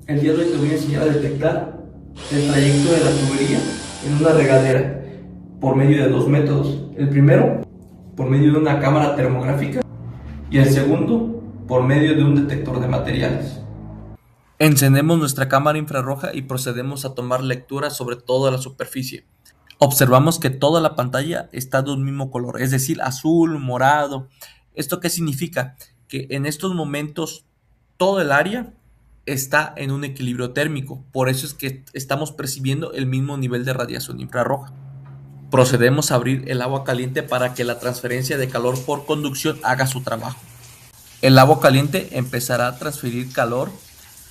El día de hoy te voy a enseñar a detectar el trayecto de la tubería en una regadera por medio de dos métodos. El primero, por medio de una cámara termográfica, y el segundo, por medio de un detector de materiales. Encendemos nuestra cámara infrarroja y procedemos a tomar lectura sobre toda la superficie. Observamos que toda la pantalla está de un mismo color, es decir, azul, morado. ¿Esto qué significa? Que en estos momentos todo el área está en un equilibrio térmico. Por eso es que estamos percibiendo el mismo nivel de radiación infrarroja. Procedemos a abrir el agua caliente para que la transferencia de calor por conducción haga su trabajo. El agua caliente empezará a transferir calor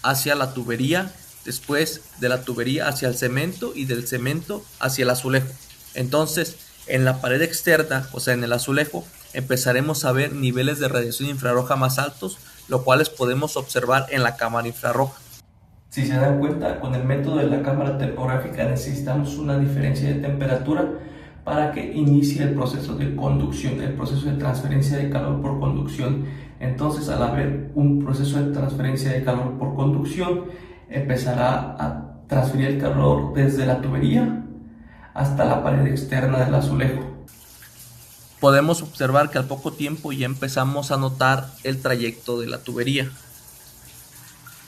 hacia la tubería, después de la tubería hacia el cemento y del cemento hacia el azulejo. Entonces, en la pared externa, o sea, en el azulejo, empezaremos a ver niveles de radiación infrarroja más altos, lo cuales podemos observar en la cámara infrarroja. Si se dan cuenta, con el método de la cámara termográfica necesitamos una diferencia de temperatura para que inicie el proceso de conducción, el proceso de transferencia de calor por conducción. Entonces, al haber un proceso de transferencia de calor por conducción, empezará a transferir el calor desde la tubería hasta la pared externa del azulejo. Podemos observar que al poco tiempo ya empezamos a notar el trayecto de la tubería.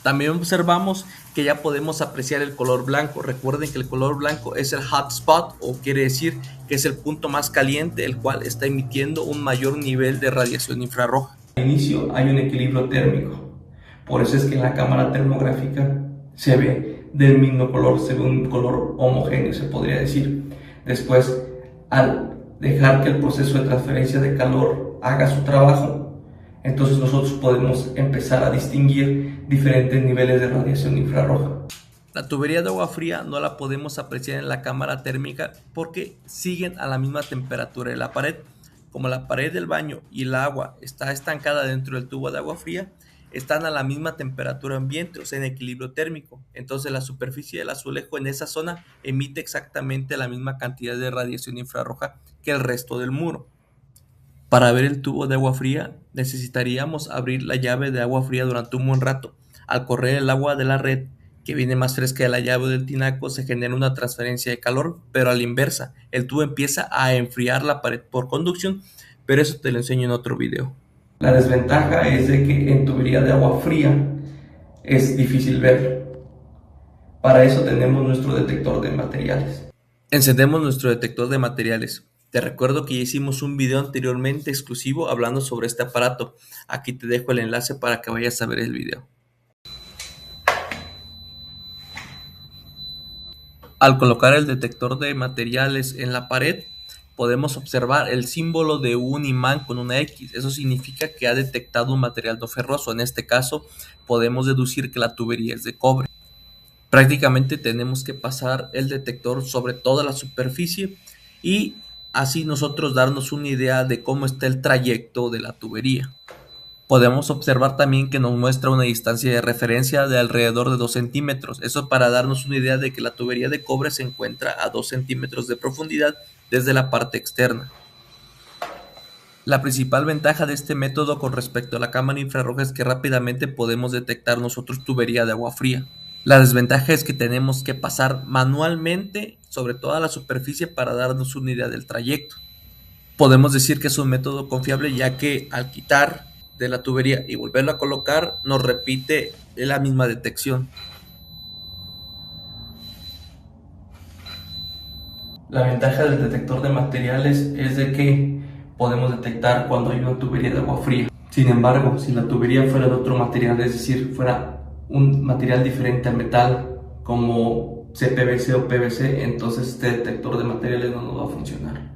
También observamos que ya podemos apreciar el color blanco. Recuerden que el color blanco es el hot spot, o quiere decir que es el punto más caliente, el cual está emitiendo un mayor nivel de radiación infrarroja. Al inicio hay un equilibrio térmico, por eso es que en la cámara termográfica se ve del mismo color, se ve un color homogéneo, se podría decir. Después, al dejar que el proceso de transferencia de calor haga su trabajo, entonces nosotros podemos empezar a distinguir diferentes niveles de radiación infrarroja. La tubería de agua fría no la podemos apreciar en la cámara térmica porque siguen a la misma temperatura de la pared. Como la pared del baño y el agua está estancada dentro del tubo de agua fría, están a la misma temperatura ambiente, o sea, en equilibrio térmico. Entonces la superficie del azulejo en esa zona emite exactamente la misma cantidad de radiación infrarroja que el resto del muro. Para ver el tubo de agua fría necesitaríamos abrir la llave de agua fría durante un buen rato. Al correr el agua de la red, que viene más fresca de la llave del tinaco, se genera una transferencia de calor, pero a la inversa, el tubo empieza a enfriar la pared por conducción, pero eso te lo enseño en otro video. La desventaja es de que en tubería de agua fría es difícil ver. Para eso tenemos nuestro detector de materiales. Encendemos nuestro detector de materiales. Te recuerdo que ya hicimos un video anteriormente exclusivo hablando sobre este aparato. Aquí te dejo el enlace para que vayas a ver el video. Al colocar el detector de materiales en la pared, podemos observar el símbolo de un imán con una X. Eso significa que ha detectado un material no ferroso. En este caso, podemos deducir que la tubería es de cobre. Prácticamente tenemos que pasar el detector sobre toda la superficie y así nosotros darnos una idea de cómo está el trayecto de la tubería. Podemos observar también que nos muestra una distancia de referencia de alrededor de 2 centímetros. Eso para darnos una idea de que la tubería de cobre se encuentra a 2 centímetros de profundidad desde la parte externa. La principal ventaja de este método con respecto a la cámara infrarroja es que rápidamente podemos detectar nosotros tubería de agua fría. La desventaja es que tenemos que pasar manualmente sobre toda la superficie para darnos una idea del trayecto. Podemos decir que es un método confiable ya que al quitar de la tubería y volverlo a colocar nos repite la misma detección. La ventaja del detector de materiales es de que podemos detectar cuando hay una tubería de agua fría. Sin embargo, si la tubería fuera de otro material, es decir, fuera un material diferente al metal como CPVC o PVC, entonces este detector de materiales no nos va a funcionar.